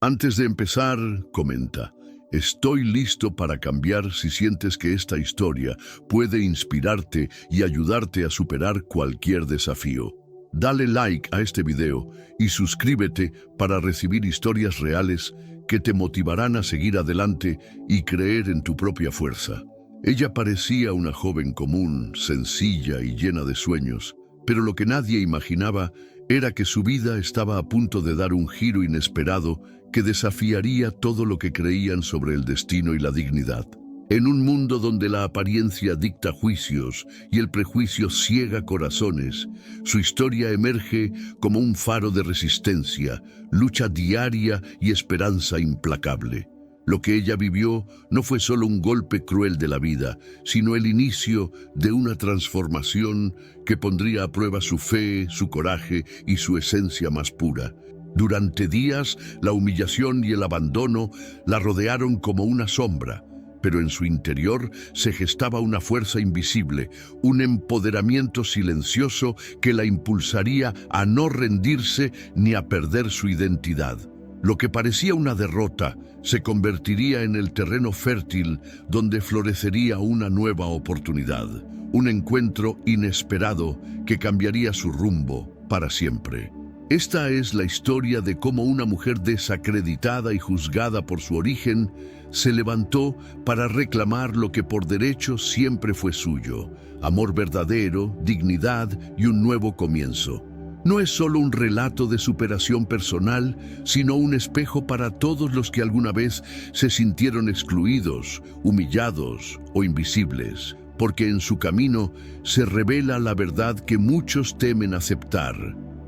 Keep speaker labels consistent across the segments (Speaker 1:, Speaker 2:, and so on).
Speaker 1: Antes de empezar, comenta, estoy listo para cambiar si sientes que esta historia puede inspirarte y ayudarte a superar cualquier desafío. Dale like a este video y suscríbete para recibir historias reales que te motivarán a seguir adelante y creer en tu propia fuerza. Ella parecía una joven común, sencilla y llena de sueños, pero lo que nadie imaginaba era que su vida estaba a punto de dar un giro inesperado que desafiaría todo lo que creían sobre el destino y la dignidad. En un mundo donde la apariencia dicta juicios y el prejuicio ciega corazones, su historia emerge como un faro de resistencia, lucha diaria y esperanza implacable. Lo que ella vivió no fue solo un golpe cruel de la vida, sino el inicio de una transformación que pondría a prueba su fe, su coraje y su esencia más pura. Durante días, la humillación y el abandono la rodearon como una sombra, pero en su interior se gestaba una fuerza invisible, un empoderamiento silencioso que la impulsaría a no rendirse ni a perder su identidad. Lo que parecía una derrota se convertiría en el terreno fértil donde florecería una nueva oportunidad, un encuentro inesperado que cambiaría su rumbo para siempre. Esta es la historia de cómo una mujer desacreditada y juzgada por su origen se levantó para reclamar lo que por derecho siempre fue suyo: amor verdadero, dignidad y un nuevo comienzo. No es solo un relato de superación personal, sino un espejo para todos los que alguna vez se sintieron excluidos, humillados o invisibles, porque en su camino se revela la verdad que muchos temen aceptar.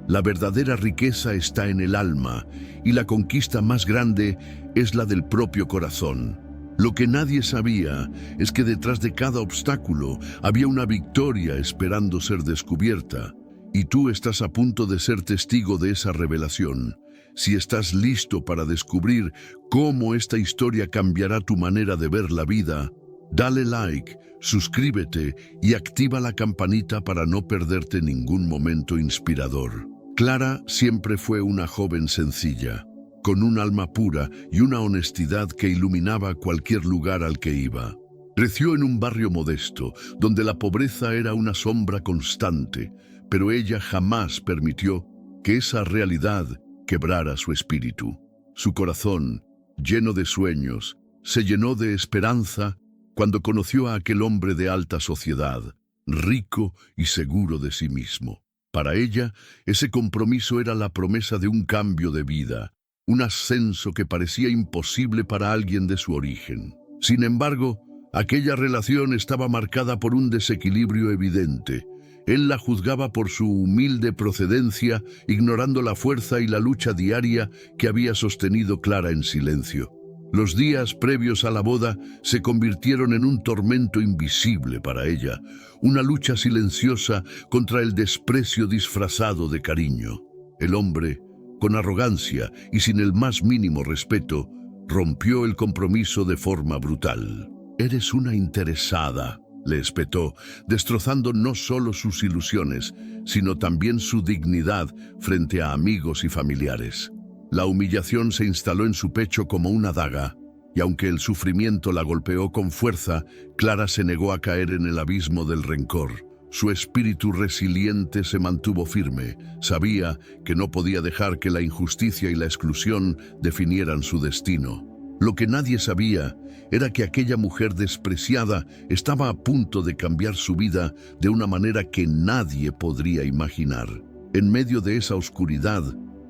Speaker 1: La verdadera riqueza está en el alma, y la conquista más grande es la del propio corazón. Lo que nadie sabía es que detrás de cada obstáculo había una victoria esperando ser descubierta. Y tú estás a punto de ser testigo de esa revelación. Si estás listo para descubrir cómo esta historia cambiará tu manera de ver la vida, dale like, suscríbete y activa la campanita para no perderte ningún momento inspirador. Clara siempre fue una joven sencilla, con un alma pura y una honestidad que iluminaba cualquier lugar al que iba. Creció en un barrio modesto, donde la pobreza era una sombra constante, pero ella jamás permitió que esa realidad quebrara su espíritu. Su corazón, lleno de sueños, se llenó de esperanza cuando conoció a aquel hombre de alta sociedad, rico y seguro de sí mismo. Para ella, ese compromiso era la promesa de un cambio de vida, un ascenso que parecía imposible para alguien de su origen. Sin embargo, aquella relación estaba marcada por un desequilibrio evidente. Él la juzgaba por su humilde procedencia, ignorando la fuerza y la lucha diaria que había sostenido Clara en silencio. Los días previos a la boda se convirtieron en un tormento invisible para ella, una lucha silenciosa contra el desprecio disfrazado de cariño. El hombre, con arrogancia y sin el más mínimo respeto, rompió el compromiso de forma brutal. «Eres una interesada», le espetó, destrozando no solo sus ilusiones, sino también su dignidad frente a amigos y familiares. La humillación se instaló en su pecho como una daga, y aunque el sufrimiento la golpeó con fuerza, Clara se negó a caer en el abismo del rencor. Su espíritu resiliente se mantuvo firme. Sabía que no podía dejar que la injusticia y la exclusión definieran su destino. Lo que nadie sabía era que aquella mujer despreciada estaba a punto de cambiar su vida de una manera que nadie podría imaginar. En medio de esa oscuridad,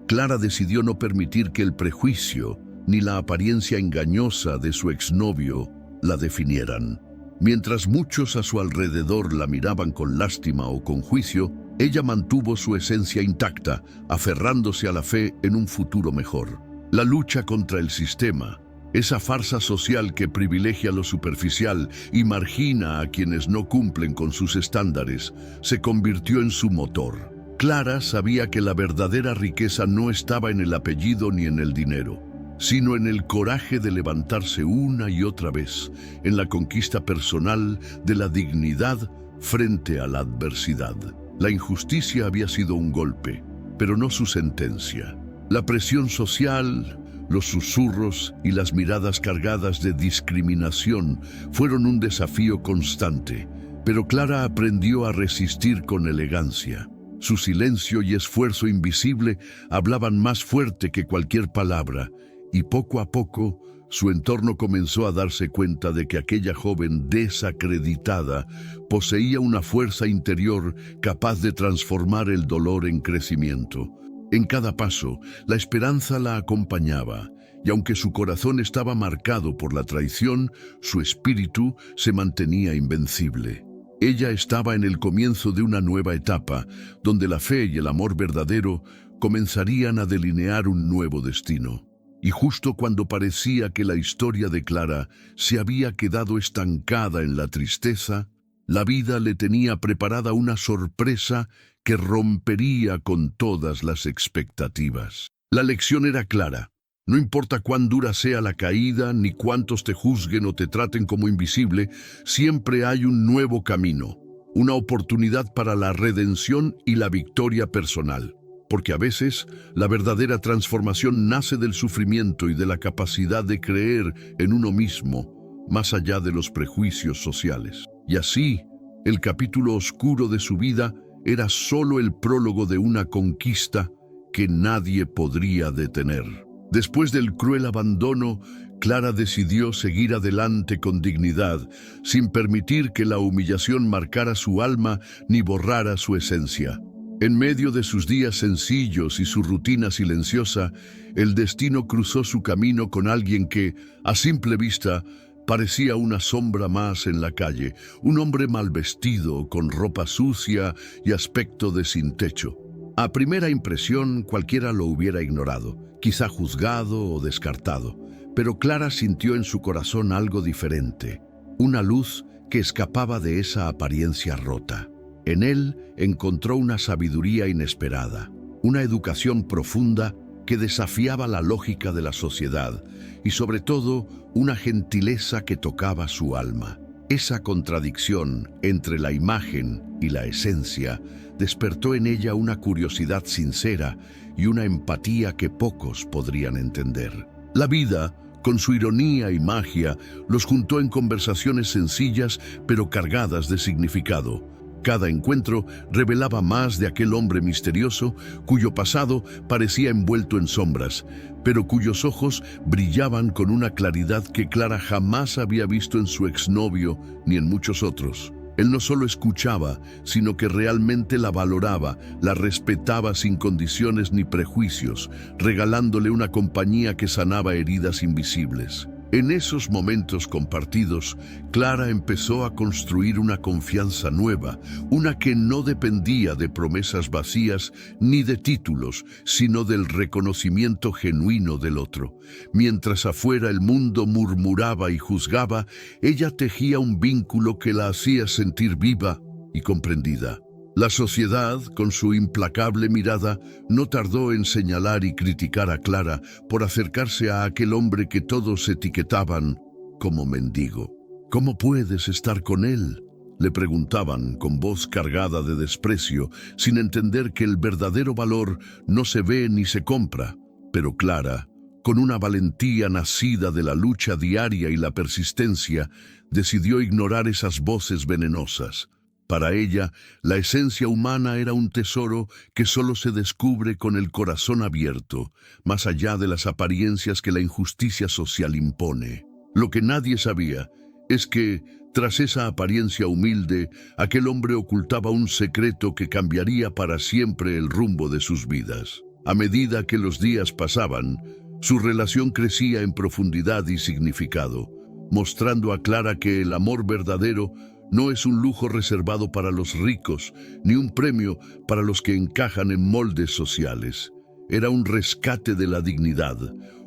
Speaker 1: Clara decidió no permitir que el prejuicio ni la apariencia engañosa de su exnovio la definieran. Mientras muchos a su alrededor la miraban con lástima o con juicio, ella mantuvo su esencia intacta, aferrándose a la fe en un futuro mejor. La lucha contra el sistema, esa farsa social que privilegia lo superficial y margina a quienes no cumplen con sus estándares, se convirtió en su motor. Clara sabía que la verdadera riqueza no estaba en el apellido ni en el dinero, sino en el coraje de levantarse una y otra vez, en la conquista personal de la dignidad frente a la adversidad. La injusticia había sido un golpe, pero no su sentencia. La presión social, Los susurros y las miradas cargadas de discriminación fueron un desafío constante, pero Clara aprendió a resistir con elegancia. Su silencio y esfuerzo invisible hablaban más fuerte que cualquier palabra, y poco a poco su entorno comenzó a darse cuenta de que aquella joven desacreditada poseía una fuerza interior capaz de transformar el dolor en crecimiento. En cada paso, la esperanza la acompañaba, y aunque su corazón estaba marcado por la traición, su espíritu se mantenía invencible. Ella estaba en el comienzo de una nueva etapa, donde la fe y el amor verdadero comenzarían a delinear un nuevo destino. Y justo cuando parecía que la historia de Clara se había quedado estancada en la tristeza, la vida le tenía preparada una sorpresa que rompería con todas las expectativas. La lección era clara. No importa cuán dura sea la caída, ni cuántos te juzguen o te traten como invisible, siempre hay un nuevo camino, una oportunidad para la redención y la victoria personal. Porque a veces la verdadera transformación nace del sufrimiento y de la capacidad de creer en uno mismo, más allá de los prejuicios sociales. Y así, el capítulo oscuro de su vida era solo el prólogo de una conquista que nadie podría detener. Después del cruel abandono, Clara decidió seguir adelante con dignidad, sin permitir que la humillación marcara su alma ni borrara su esencia. En medio de sus días sencillos y su rutina silenciosa, el destino cruzó su camino con alguien que, a simple vista, parecía una sombra más en la calle, un hombre mal vestido, con ropa sucia y aspecto de sin techo. A primera impresión, cualquiera lo hubiera ignorado, quizá juzgado o descartado, pero Clara sintió en su corazón algo diferente, una luz que escapaba de esa apariencia rota. En él encontró una sabiduría inesperada, una educación profunda que desafiaba la lógica de la sociedad y sobre todo una gentileza que tocaba su alma. Esa contradicción entre la imagen y la esencia despertó en ella una curiosidad sincera y una empatía que pocos podrían entender. La vida, con su ironía y magia, los juntó en conversaciones sencillas pero cargadas de significado. Cada encuentro revelaba más de aquel hombre misterioso cuyo pasado parecía envuelto en sombras, pero cuyos ojos brillaban con una claridad que Clara jamás había visto en su exnovio ni en muchos otros. Él no solo escuchaba, sino que realmente la valoraba, la respetaba sin condiciones ni prejuicios, regalándole una compañía que sanaba heridas invisibles. En esos momentos compartidos, Clara empezó a construir una confianza nueva, una que no dependía de promesas vacías ni de títulos, sino del reconocimiento genuino del otro. Mientras afuera el mundo murmuraba y juzgaba, ella tejía un vínculo que la hacía sentir viva y comprendida. La sociedad, con su implacable mirada, no tardó en señalar y criticar a Clara por acercarse a aquel hombre que todos etiquetaban como mendigo. ¿Cómo puedes estar con él?, le preguntaban con voz cargada de desprecio, sin entender que el verdadero valor no se ve ni se compra. Pero Clara, con una valentía nacida de la lucha diaria y la persistencia, decidió ignorar esas voces venenosas. Para ella, la esencia humana era un tesoro que solo se descubre con el corazón abierto, más allá de las apariencias que la injusticia social impone. Lo que nadie sabía es que, tras esa apariencia humilde, aquel hombre ocultaba un secreto que cambiaría para siempre el rumbo de sus vidas. A medida que los días pasaban, su relación crecía en profundidad y significado, mostrando a Clara que el amor verdadero no es un lujo reservado para los ricos, ni un premio para los que encajan en moldes sociales. Era un rescate de la dignidad,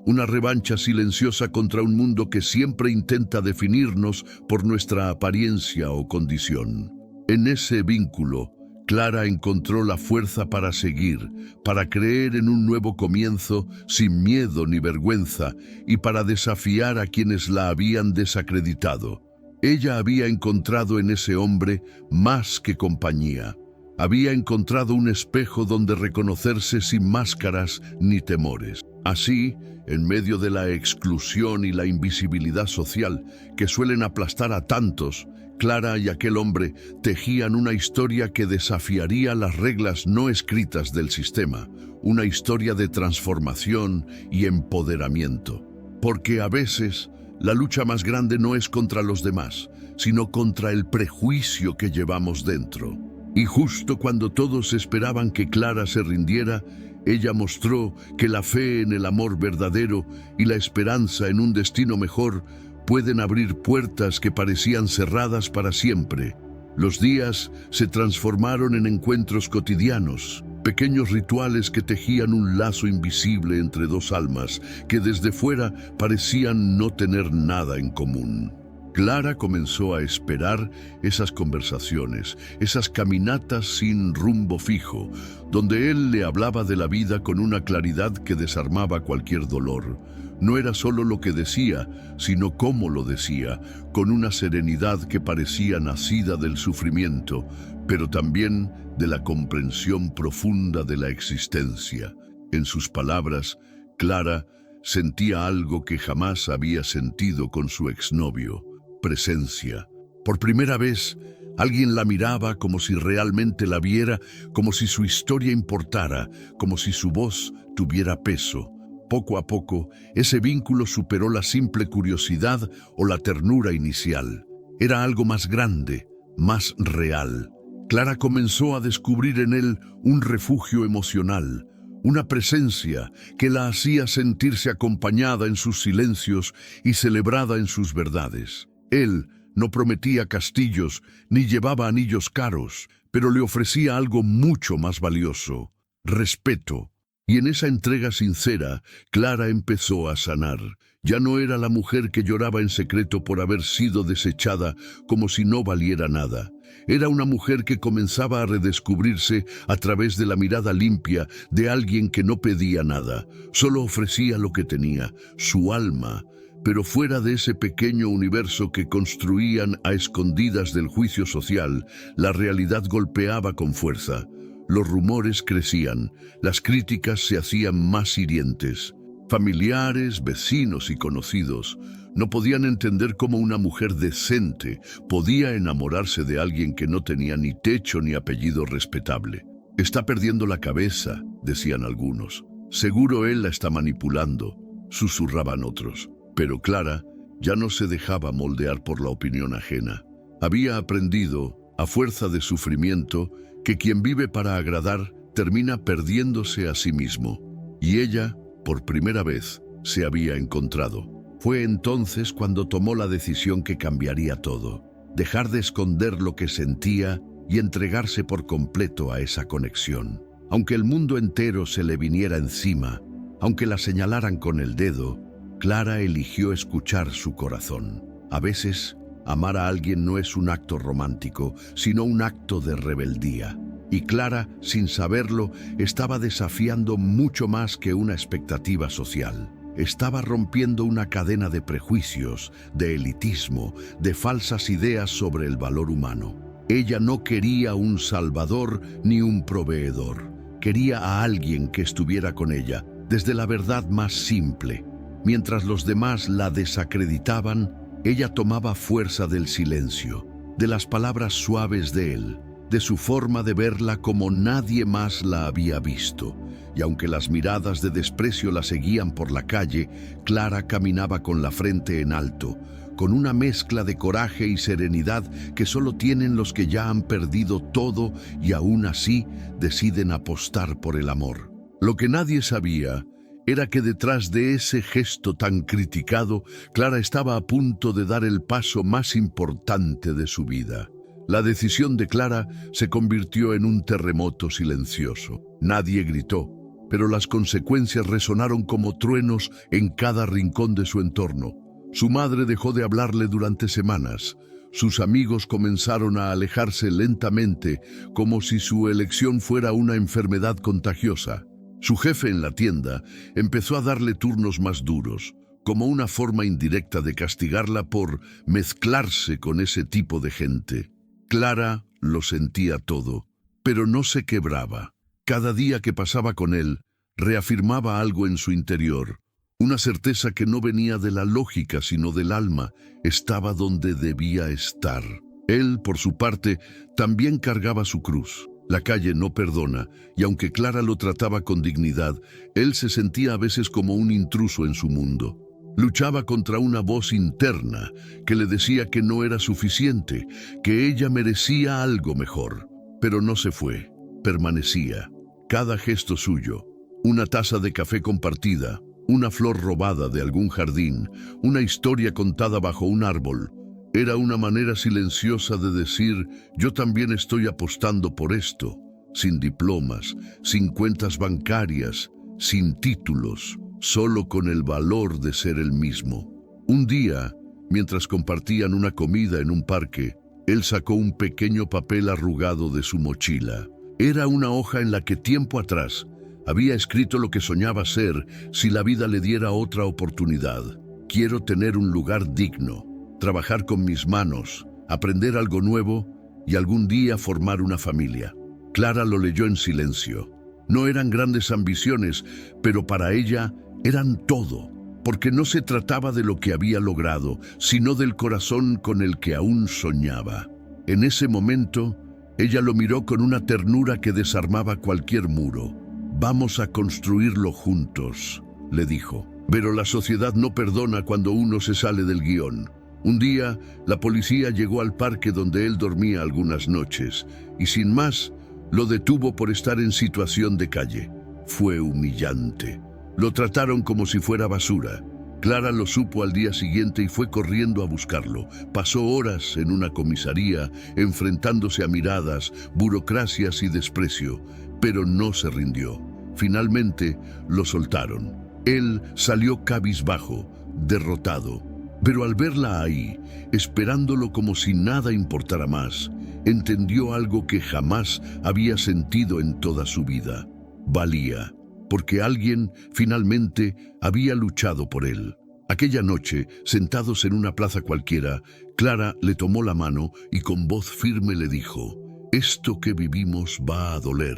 Speaker 1: una revancha silenciosa contra un mundo que siempre intenta definirnos por nuestra apariencia o condición. En ese vínculo, Clara encontró la fuerza para seguir, para creer en un nuevo comienzo sin miedo ni vergüenza y para desafiar a quienes la habían desacreditado. Ella había encontrado en ese hombre más que compañía. Había encontrado un espejo donde reconocerse sin máscaras ni temores. Así, en medio de la exclusión y la invisibilidad social que suelen aplastar a tantos, Clara y aquel hombre tejían una historia que desafiaría las reglas no escritas del sistema, una historia de transformación y empoderamiento. Porque a veces la lucha más grande no es contra los demás, sino contra el prejuicio que llevamos dentro. Y justo cuando todos esperaban que Clara se rindiera, ella mostró que la fe en el amor verdadero y la esperanza en un destino mejor pueden abrir puertas que parecían cerradas para siempre. Los días se transformaron en encuentros cotidianos, pequeños rituales que tejían un lazo invisible entre dos almas que desde fuera parecían no tener nada en común. Clara comenzó a esperar esas conversaciones, esas caminatas sin rumbo fijo, donde él le hablaba de la vida con una claridad que desarmaba cualquier dolor. No era solo lo que decía, sino cómo lo decía, con una serenidad que parecía nacida del sufrimiento, pero también de la comprensión profunda de la existencia. En sus palabras, Clara sentía algo que jamás había sentido con su exnovio: presencia. Por primera vez, alguien la miraba como si realmente la viera, como si su historia importara, como si su voz tuviera peso. Poco a poco, ese vínculo superó la simple curiosidad o la ternura inicial. Era algo más grande, más real. Clara comenzó a descubrir en él un refugio emocional, una presencia que la hacía sentirse acompañada en sus silencios y celebrada en sus verdades. Él no prometía castillos ni llevaba anillos caros, pero le ofrecía algo mucho más valioso: respeto. Y en esa entrega sincera, Clara empezó a sanar. Ya no era la mujer que lloraba en secreto por haber sido desechada como si no valiera nada. Era una mujer que comenzaba a redescubrirse a través de la mirada limpia de alguien que no pedía nada, solo ofrecía lo que tenía, su alma. Pero fuera de ese pequeño universo que construían a escondidas del juicio social, la realidad golpeaba con fuerza. Los rumores crecían, las críticas se hacían más hirientes. Familiares, vecinos y conocidos no podían entender cómo una mujer decente podía enamorarse de alguien que no tenía ni techo ni apellido respetable. «Está perdiendo la cabeza», decían algunos. «Seguro él la está manipulando», susurraban otros. Pero Clara ya no se dejaba moldear por la opinión ajena. Había aprendido, a fuerza de sufrimiento, que quien vive para agradar termina perdiéndose a sí mismo. Y ella, por primera vez, se había encontrado. Fue entonces cuando tomó la decisión que cambiaría todo: dejar de esconder lo que sentía y entregarse por completo a esa conexión. Aunque el mundo entero se le viniera encima, aunque la señalaran con el dedo, Clara eligió escuchar su corazón. A veces, amar a alguien no es un acto romántico, sino un acto de rebeldía. Y Clara, sin saberlo, estaba desafiando mucho más que una expectativa social. Estaba rompiendo una cadena de prejuicios, de elitismo, de falsas ideas sobre el valor humano. Ella no quería un salvador ni un proveedor. Quería a alguien que estuviera con ella, desde la verdad más simple. Mientras los demás la desacreditaban, ella tomaba fuerza del silencio, de las palabras suaves de él, de su forma de verla como nadie más la había visto. Y aunque las miradas de desprecio la seguían por la calle, Clara caminaba con la frente en alto, con una mezcla de coraje y serenidad que solo tienen los que ya han perdido todo y aún así deciden apostar por el amor. Lo que nadie sabía era que detrás de ese gesto tan criticado, Clara estaba a punto de dar el paso más importante de su vida. La decisión de Clara se convirtió en un terremoto silencioso. Nadie gritó, pero las consecuencias resonaron como truenos en cada rincón de su entorno. Su madre dejó de hablarle durante semanas. Sus amigos comenzaron a alejarse lentamente, como si su elección fuera una enfermedad contagiosa. Su jefe en la tienda empezó a darle turnos más duros, como una forma indirecta de castigarla por mezclarse con ese tipo de gente. Clara lo sentía todo, pero no se quebraba. Cada día que pasaba con él reafirmaba algo en su interior. Una certeza que no venía de la lógica, sino del alma. Estaba donde debía estar. Él, por su parte, también cargaba su cruz. La calle no perdona, y aunque Clara lo trataba con dignidad, él se sentía a veces como un intruso en su mundo. Luchaba contra una voz interna que le decía que no era suficiente, que ella merecía algo mejor. Pero no se fue, permanecía. Cada gesto suyo, una taza de café compartida, una flor robada de algún jardín, una historia contada bajo un árbol, era una manera silenciosa de decir: yo también estoy apostando por esto, sin diplomas, sin cuentas bancarias, sin títulos, solo con el valor de ser el mismo. Un día, mientras compartían una comida en un parque, él sacó un pequeño papel arrugado de su mochila. Era una hoja en la que tiempo atrás había escrito lo que soñaba ser si la vida le diera otra oportunidad. Quiero tener un lugar digno, trabajar con mis manos, aprender algo nuevo y algún día formar una familia. Clara lo leyó en silencio. No eran grandes ambiciones, pero para ella eran todo, porque no se trataba de lo que había logrado, sino del corazón con el que aún soñaba. En ese momento, ella lo miró con una ternura que desarmaba cualquier muro. «Vamos a construirlo juntos», le dijo. Pero la sociedad no perdona cuando uno se sale del guión. Un día, la policía llegó al parque donde él dormía algunas noches y, sin más, lo detuvo por estar en situación de calle. Fue humillante. Lo trataron como si fuera basura. Clara lo supo al día siguiente y fue corriendo a buscarlo. Pasó horas en una comisaría, enfrentándose a miradas, burocracias y desprecio, pero no se rindió. Finalmente, lo soltaron. Él salió cabizbajo, derrotado. Pero al verla ahí, esperándolo como si nada importara más, entendió algo que jamás había sentido en toda su vida. Valía, porque alguien finalmente había luchado por él. Aquella noche, sentados en una plaza cualquiera, Clara le tomó la mano y con voz firme le dijo: «Esto que vivimos va a doler,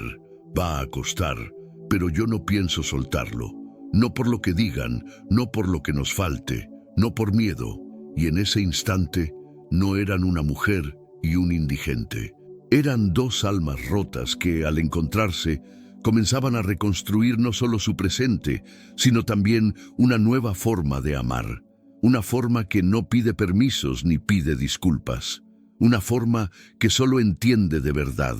Speaker 1: va a costar, pero yo no pienso soltarlo. No por lo que digan, no por lo que nos falte, no por miedo». Y en ese instante no eran una mujer y un indigente. Eran dos almas rotas que, al encontrarse, comenzaban a reconstruir no solo su presente, sino también una nueva forma de amar. Una forma que no pide permisos ni pide disculpas. Una forma que solo entiende de verdad.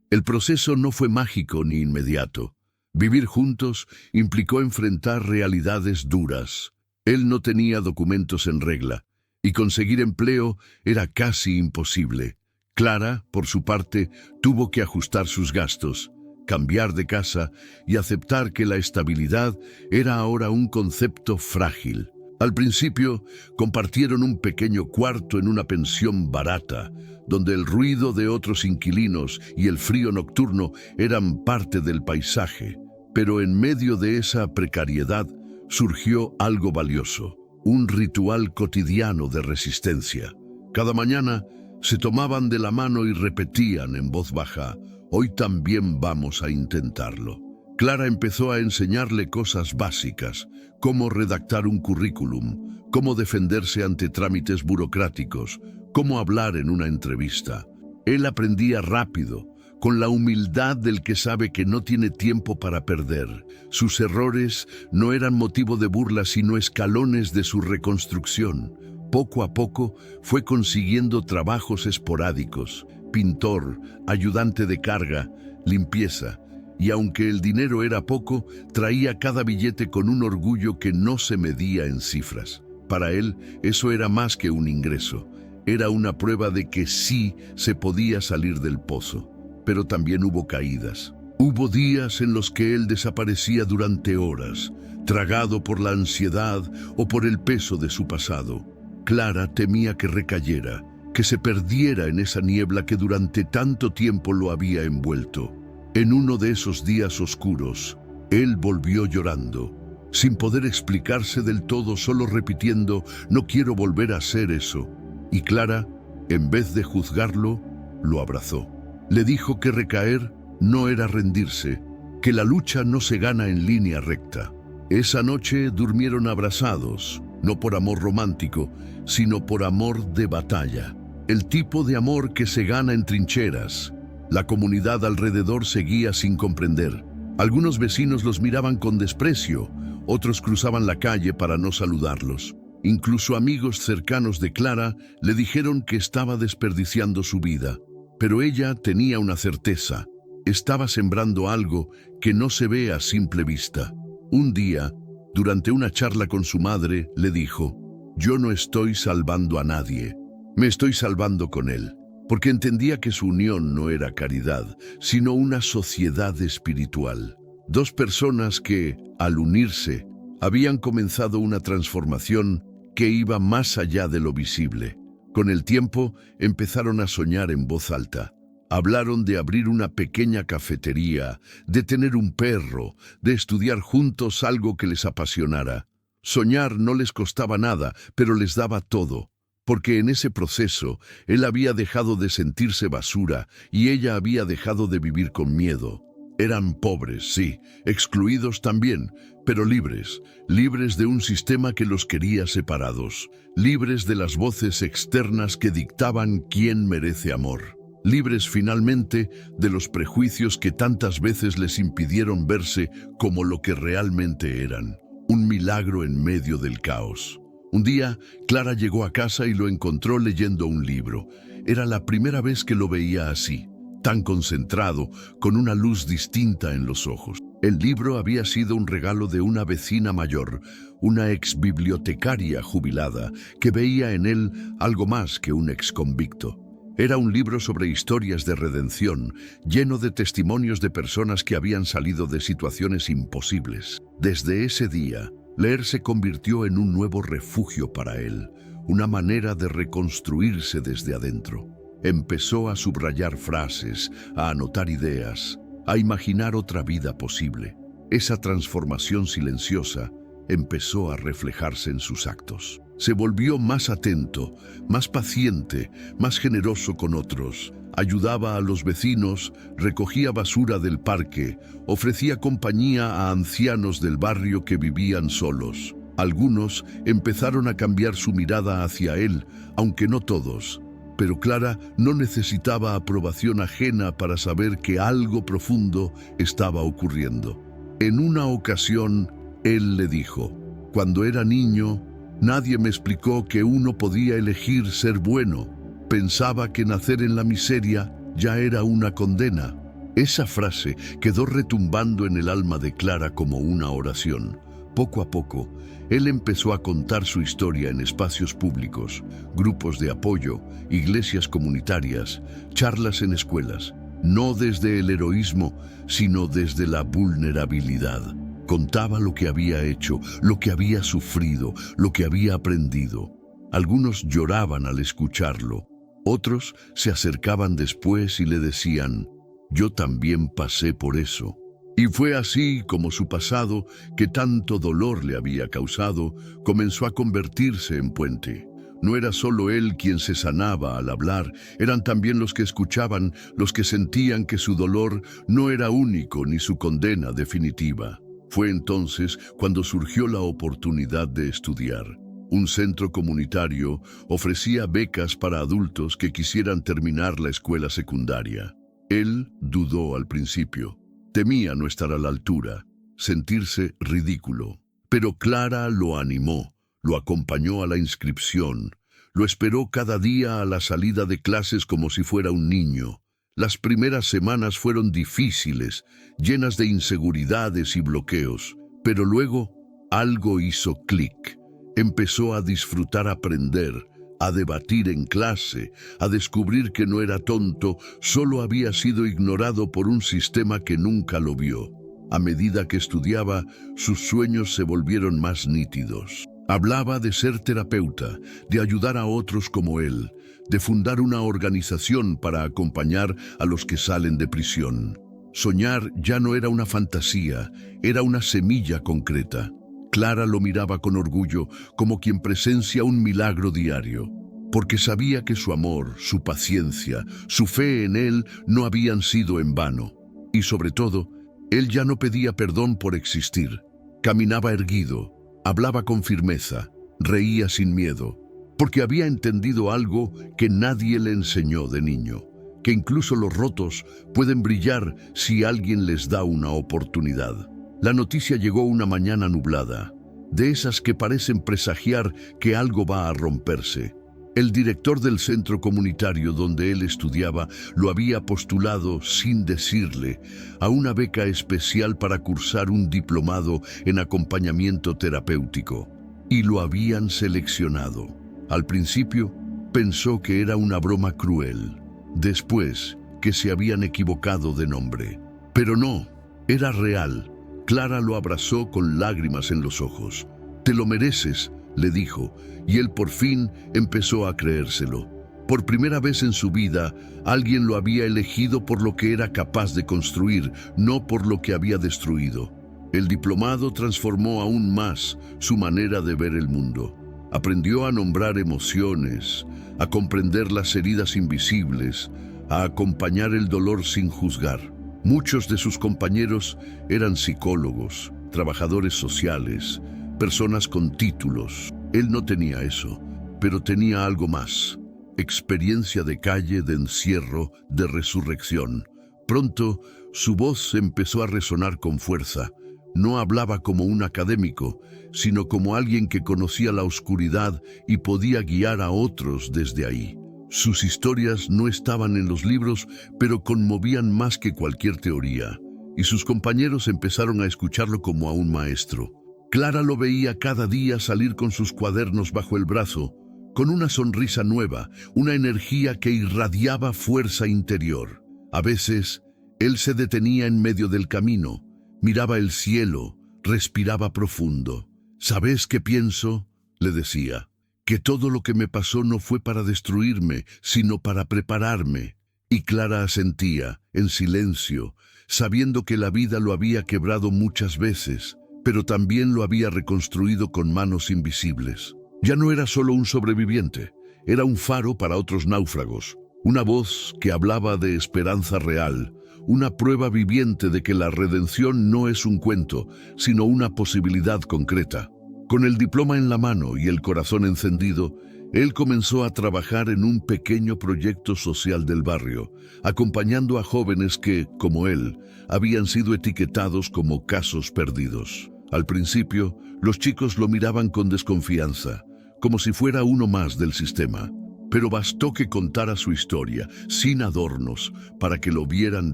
Speaker 1: El proceso no fue mágico ni inmediato. Vivir juntos implicó enfrentar realidades duras. Él no tenía documentos en regla, y conseguir empleo era casi imposible. Clara, por su parte, tuvo que ajustar sus gastos, cambiar de casa y aceptar que la estabilidad era ahora un concepto frágil. Al principio, compartieron un pequeño cuarto en una pensión barata, donde el ruido de otros inquilinos y el frío nocturno eran parte del paisaje. Pero en medio de esa precariedad surgió algo valioso, un ritual cotidiano de resistencia. Cada mañana se tomaban de la mano y repetían en voz baja: «Hoy también vamos a intentarlo». Clara empezó a enseñarle cosas básicas, cómo redactar un currículum, cómo defenderse ante trámites burocráticos, cómo hablar en una entrevista. Él aprendía rápido, con la humildad del que sabe que no tiene tiempo para perder. Sus errores no eran motivo de burla, sino escalones de su reconstrucción. Poco a poco fue consiguiendo trabajos esporádicos: pintor, ayudante de carga, limpieza. Y aunque el dinero era poco, traía cada billete con un orgullo que no se medía en cifras. Para él, eso era más que un ingreso. Era una prueba de que sí se podía salir del pozo. Pero también hubo caídas. Hubo días en los que él desaparecía durante horas, tragado por la ansiedad o por el peso de su pasado. Clara temía que recayera, que se perdiera en esa niebla que durante tanto tiempo lo había envuelto. En uno de esos días oscuros, él volvió llorando, sin poder explicarse del todo, solo repitiendo: «No quiero volver a hacer eso». Y Clara, en vez de juzgarlo, lo abrazó. Le dijo que recaer no era rendirse, que la lucha no se gana en línea recta. Esa noche durmieron abrazados, no por amor romántico, sino por amor de batalla. El tipo de amor que se gana en trincheras. La comunidad alrededor seguía sin comprender. Algunos vecinos los miraban con desprecio, otros cruzaban la calle para no saludarlos. Incluso amigos cercanos de Clara le dijeron que estaba desperdiciando su vida. Pero ella tenía una certeza: estaba sembrando algo que no se ve a simple vista. Un día, durante una charla con su madre, le dijo: «Yo no estoy salvando a nadie, me estoy salvando con él», porque entendía que su unión no era caridad, sino una sociedad espiritual. Dos personas que, al unirse, habían comenzado una transformación que iba más allá de lo visible. Con el tiempo, empezaron a soñar en voz alta. Hablaron de abrir una pequeña cafetería, de tener un perro, de estudiar juntos algo que les apasionara. Soñar no les costaba nada, pero les daba todo, porque en ese proceso él había dejado de sentirse basura y ella había dejado de vivir con miedo. Eran pobres, sí, excluidos también, pero libres, libres de un sistema que los quería separados, libres de las voces externas que dictaban quién merece amor, libres finalmente de los prejuicios que tantas veces les impidieron verse como lo que realmente eran, un milagro en medio del caos. Un día, Clara llegó a casa y lo encontró leyendo un libro. Era la primera vez que lo veía así, tan concentrado, con una luz distinta en los ojos. El libro había sido un regalo de una vecina mayor, una exbibliotecaria jubilada, que veía en él algo más que un exconvicto. Era un libro sobre historias de redención, lleno de testimonios de personas que habían salido de situaciones imposibles. Desde ese día, leer se convirtió en un nuevo refugio para él, una manera de reconstruirse desde adentro. Empezó a subrayar frases, a anotar ideas, a imaginar otra vida posible. Esa transformación silenciosa empezó a reflejarse en sus actos. Se volvió más atento, más paciente, más generoso con otros. Ayudaba a los vecinos, recogía basura del parque, ofrecía compañía a ancianos del barrio que vivían solos. Algunos empezaron a cambiar su mirada hacia él, aunque no todos. Pero Clara no necesitaba aprobación ajena para saber que algo profundo estaba ocurriendo. En una ocasión, él le dijo: «Cuando era niño, nadie me explicó que uno podía elegir ser bueno. Pensaba que nacer en la miseria ya era una condena». Esa frase quedó retumbando en el alma de Clara como una oración. Poco a poco, él empezó a contar su historia en espacios públicos, grupos de apoyo, iglesias comunitarias, charlas en escuelas. No desde el heroísmo, sino desde la vulnerabilidad. Contaba lo que había hecho, lo que había sufrido, lo que había aprendido. Algunos lloraban al escucharlo. Otros se acercaban después y le decían: «Yo también pasé por eso». Y fue así como su pasado, que tanto dolor le había causado, comenzó a convertirse en puente. No era solo él quien se sanaba al hablar, eran también los que escuchaban, los que sentían que su dolor no era único ni su condena definitiva. Fue entonces cuando surgió la oportunidad de estudiar. Un centro comunitario ofrecía becas para adultos que quisieran terminar la escuela secundaria. Él dudó al principio. Temía no estar a la altura, sentirse ridículo. Pero Clara lo animó, lo acompañó a la inscripción, lo esperó cada día a la salida de clases como si fuera un niño. Las primeras semanas fueron difíciles, llenas de inseguridades y bloqueos, pero luego algo hizo clic. Empezó a disfrutar aprender, a debatir en clase, a descubrir que no era tonto, solo había sido ignorado por un sistema que nunca lo vio. A medida que estudiaba, sus sueños se volvieron más nítidos. Hablaba de ser terapeuta, de ayudar a otros como él, de fundar una organización para acompañar a los que salen de prisión. Soñar ya no era una fantasía, era una semilla concreta. Clara lo miraba con orgullo, como quien presencia un milagro diario, porque sabía que su amor, su paciencia, su fe en él no habían sido en vano. Y sobre todo, Él ya no pedía perdón por existir. Caminaba erguido, hablaba con firmeza, reía sin miedo, porque había entendido algo que nadie le enseñó de niño, que incluso los rotos pueden brillar si alguien les da una oportunidad. La noticia llegó una mañana nublada, de esas que parecen presagiar que algo va a romperse. El director del centro comunitario donde él estudiaba lo había postulado, sin decirle, a una beca especial para cursar un diplomado en acompañamiento terapéutico, y lo habían seleccionado. Al principio, pensó que era una broma cruel, después que se habían equivocado de nombre. Pero no, era real. Clara lo abrazó con lágrimas en los ojos. «Te lo mereces», le dijo, y él por fin empezó a creérselo. Por primera vez en su vida, alguien lo había elegido por lo que era capaz de construir, no por lo que había destruido. El diplomado transformó aún más su manera de ver el mundo. Aprendió a nombrar emociones, a comprender las heridas invisibles, a acompañar el dolor sin juzgar. Muchos de sus compañeros eran psicólogos, trabajadores sociales, personas con títulos. Él no tenía eso, pero tenía algo más: experiencia de calle, de encierro, de resurrección. Pronto, su voz empezó a resonar con fuerza. No hablaba como un académico, sino como alguien que conocía la oscuridad y podía guiar a otros desde ahí. Sus historias no estaban en los libros, pero conmovían más que cualquier teoría, y sus compañeros empezaron a escucharlo como a un maestro. Clara lo veía cada día salir con sus cuadernos bajo el brazo, con una sonrisa nueva, una energía que irradiaba fuerza interior. A veces, él se detenía en medio del camino, miraba el cielo, respiraba profundo. «¿Sabes qué pienso?», le decía. «Que todo lo que me pasó no fue para destruirme, sino para prepararme». Y Clara asentía, en silencio, sabiendo que la vida lo había quebrado muchas veces, pero también lo había reconstruido con manos invisibles. Ya no era solo un sobreviviente, era un faro para otros náufragos, una voz que hablaba de esperanza real, una prueba viviente de que la redención no es un cuento, sino una posibilidad concreta. Con el diploma en la mano y el corazón encendido, él comenzó a trabajar en un pequeño proyecto social del barrio, acompañando a jóvenes que, como él, habían sido etiquetados como casos perdidos. Al principio, los chicos lo miraban con desconfianza, como si fuera uno más del sistema. Pero bastó que contara su historia, sin adornos, para que lo vieran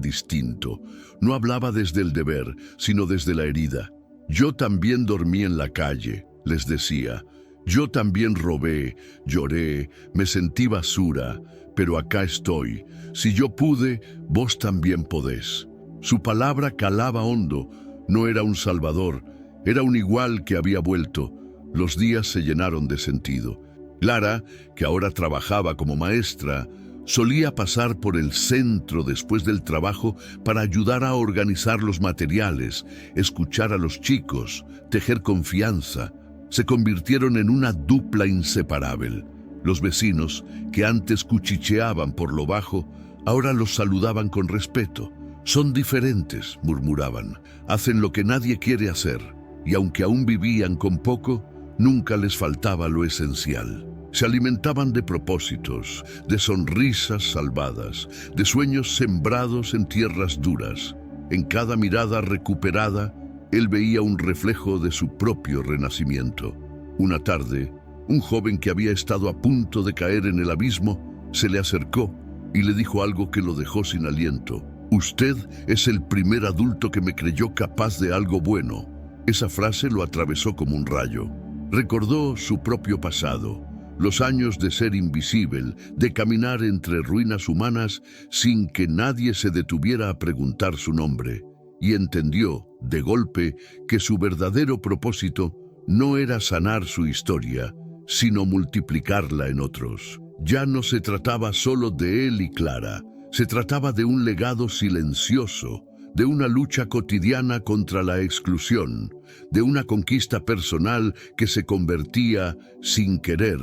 Speaker 1: distinto. No hablaba desde el deber, sino desde la herida. «Yo también dormí en la calle», les decía. «Yo también robé, lloré, me sentí basura, pero acá estoy. Si yo pude, vos también podés». Su palabra calaba hondo. No era un salvador, era un igual que había vuelto. Los días se llenaron de sentido. Clara, que ahora trabajaba como maestra, solía pasar por el centro después del trabajo para ayudar a organizar los materiales, escuchar a los chicos, tejer confianza. Se convirtieron en una dupla inseparable. Los vecinos, que antes cuchicheaban por lo bajo, ahora los saludaban con respeto. «Son diferentes», murmuraban, «hacen lo que nadie quiere hacer», y aunque aún vivían con poco, nunca les faltaba lo esencial. Se alimentaban de propósitos, de sonrisas salvadas, de sueños sembrados en tierras duras. En cada mirada recuperada, él veía un reflejo de su propio renacimiento. Una tarde, un joven que había estado a punto de caer en el abismo se le acercó y le dijo algo que lo dejó sin aliento. «Usted es el primer adulto que me creyó capaz de algo bueno». Esa frase lo atravesó como un rayo. Recordó su propio pasado, los años de ser invisible, de caminar entre ruinas humanas sin que nadie se detuviera a preguntar su nombre, y entendió, de golpe, que su verdadero propósito no era sanar su historia, sino multiplicarla en otros. Ya no se trataba solo de él y Clara, se trataba de un legado silencioso, de una lucha cotidiana contra la exclusión, de una conquista personal que se convertía, sin querer,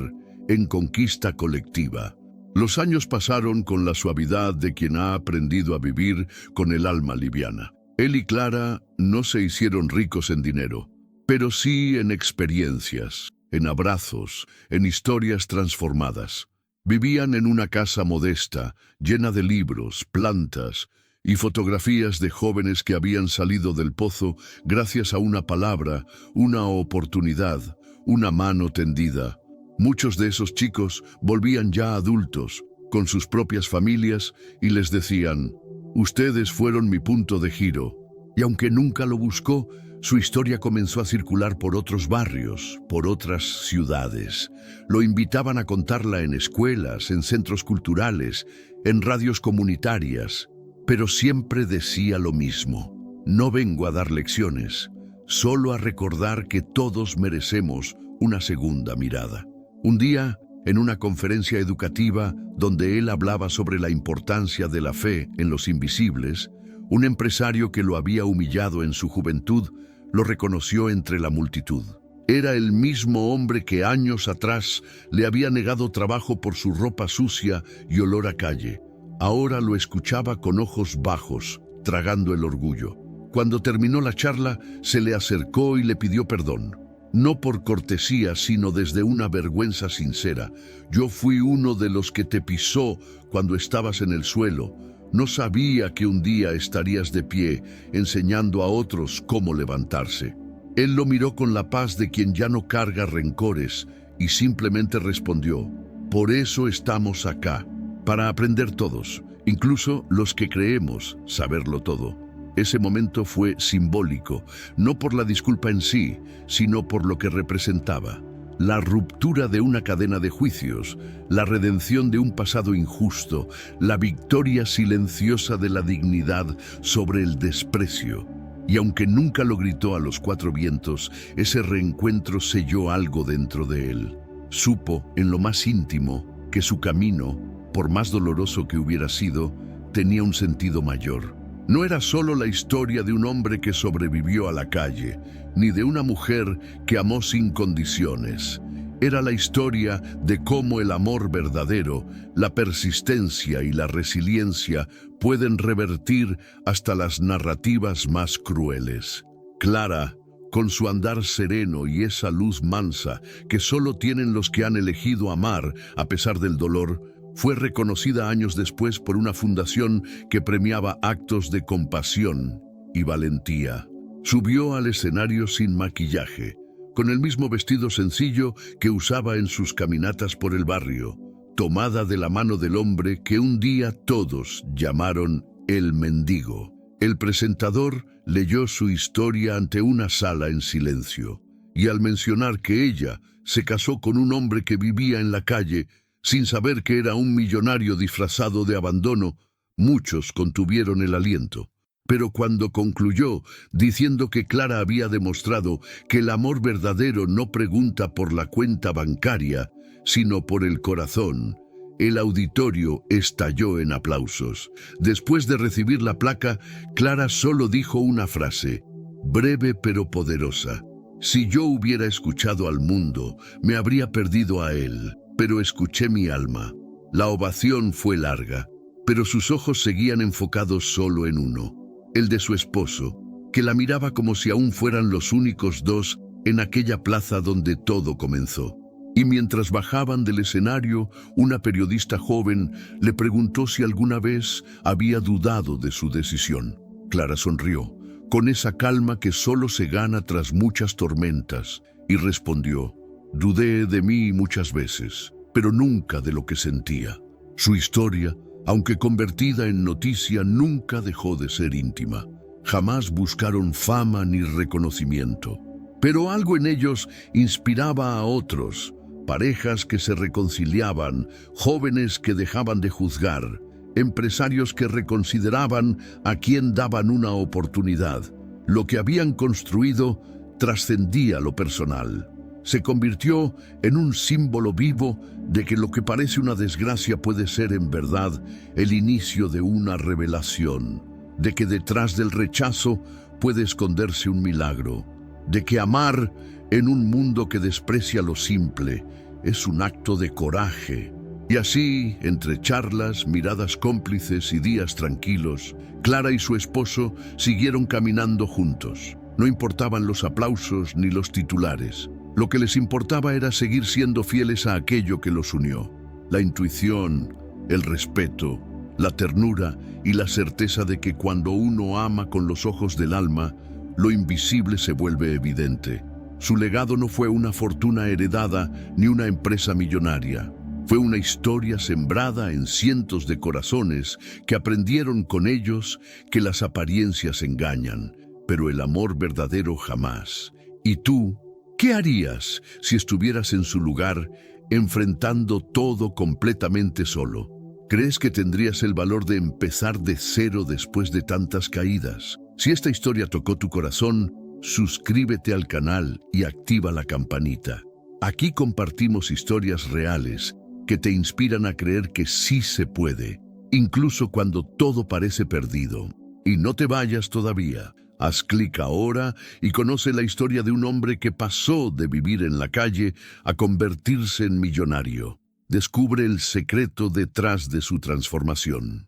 Speaker 1: en conquista colectiva. Los años pasaron con la suavidad de quien ha aprendido a vivir con el alma liviana. Él y Clara no se hicieron ricos en dinero, pero sí en experiencias, en abrazos, en historias transformadas. Vivían en una casa modesta, llena de libros, plantas y fotografías de jóvenes que habían salido del pozo gracias a una palabra, una oportunidad, una mano tendida. Muchos de esos chicos volvían ya adultos, con sus propias familias, y les decían: ustedes fueron mi punto de giro. Y aunque nunca lo buscó, su historia comenzó a circular por otros barrios, por otras ciudades. Lo invitaban a contarla en escuelas, en centros culturales, en radios comunitarias, pero siempre decía lo mismo: no vengo a dar lecciones, solo a recordar que todos merecemos una segunda mirada. Un día, en una conferencia educativa donde él hablaba sobre la importancia de la fe en los invisibles, un empresario que lo había humillado en su juventud lo reconoció entre la multitud. Era el mismo hombre que años atrás le había negado trabajo por su ropa sucia y olor a calle. Ahora lo escuchaba con ojos bajos, tragando el orgullo. Cuando terminó la charla, se le acercó y le pidió perdón. No por cortesía, sino desde una vergüenza sincera. Yo fui uno de los que te pisó cuando estabas en el suelo. No sabía que un día estarías de pie, enseñando a otros cómo levantarse. Él lo miró con la paz de quien ya no carga rencores y simplemente respondió: por eso estamos acá, para aprender todos, incluso los que creemos saberlo todo. Ese momento fue simbólico, no por la disculpa en sí, sino por lo que representaba. La ruptura de una cadena de juicios, la redención de un pasado injusto, la victoria silenciosa de la dignidad sobre el desprecio. Y aunque nunca lo gritó a los cuatro vientos, ese reencuentro selló algo dentro de él. Supo, en lo más íntimo, que su camino, por más doloroso que hubiera sido, tenía un sentido mayor. No era solo la historia de un hombre que sobrevivió a la calle, ni de una mujer que amó sin condiciones. Era la historia de cómo el amor verdadero, la persistencia y la resiliencia pueden revertir hasta las narrativas más crueles. Clara, con su andar sereno y esa luz mansa que solo tienen los que han elegido amar a pesar del dolor, fue reconocida años después por una fundación que premiaba actos de compasión y valentía. Subió al escenario sin maquillaje, con el mismo vestido sencillo que usaba en sus caminatas por el barrio, tomada de la mano del hombre que un día todos llamaron el mendigo. El presentador leyó su historia ante una sala en silencio, y al mencionar que ella se casó con un hombre que vivía en la calle, sin saber que era un millonario disfrazado de abandono, muchos contuvieron el aliento. Pero cuando concluyó, diciendo que Clara había demostrado que el amor verdadero no pregunta por la cuenta bancaria, sino por el corazón, el auditorio estalló en aplausos. Después de recibir la placa, Clara solo dijo una frase, breve pero poderosa: si yo hubiera escuchado al mundo, me habría perdido a él. Pero escuché mi alma. La ovación fue larga, pero sus ojos seguían enfocados solo en uno, el de su esposo, que la miraba como si aún fueran los únicos dos en aquella plaza donde todo comenzó. Y mientras bajaban del escenario, una periodista joven le preguntó si alguna vez había dudado de su decisión. Clara sonrió, con esa calma que solo se gana tras muchas tormentas, y respondió: dudé de mí muchas veces, pero nunca de lo que sentía. Su historia, aunque convertida en noticia, nunca dejó de ser íntima. Jamás buscaron fama ni reconocimiento, pero algo en ellos inspiraba a otros, parejas que se reconciliaban, jóvenes que dejaban de juzgar, empresarios que reconsideraban a quien daban una oportunidad. Lo que habían construido trascendía lo personal. Se convirtió en un símbolo vivo de que lo que parece una desgracia puede ser en verdad el inicio de una revelación, de que detrás del rechazo puede esconderse un milagro, de que amar en un mundo que desprecia lo simple es un acto de coraje, Y así, entre charlas, miradas cómplices y días tranquilos, Clara y su esposo siguieron caminando juntos. No importaban los aplausos ni los titulares. Lo que les importaba era seguir siendo fieles a aquello que los unió. La intuición, el respeto, la ternura y la certeza de que cuando uno ama con los ojos del alma, lo invisible se vuelve evidente. Su legado no fue una fortuna heredada ni una empresa millonaria. Fue una historia sembrada en cientos de corazones que aprendieron con ellos que las apariencias engañan, pero el amor verdadero jamás. ¿Y tú, qué harías si estuvieras en su lugar, enfrentando todo completamente solo? ¿Crees que tendrías el valor de empezar de cero después de tantas caídas? Si esta historia tocó tu corazón, suscríbete al canal y activa la campanita. Aquí compartimos historias reales que te inspiran a creer que sí se puede, incluso cuando todo parece perdido. Y no te vayas todavía. Haz clic ahora y conoce la historia de un hombre que pasó de vivir en la calle a convertirse en millonario. Descubre el secreto detrás de su transformación.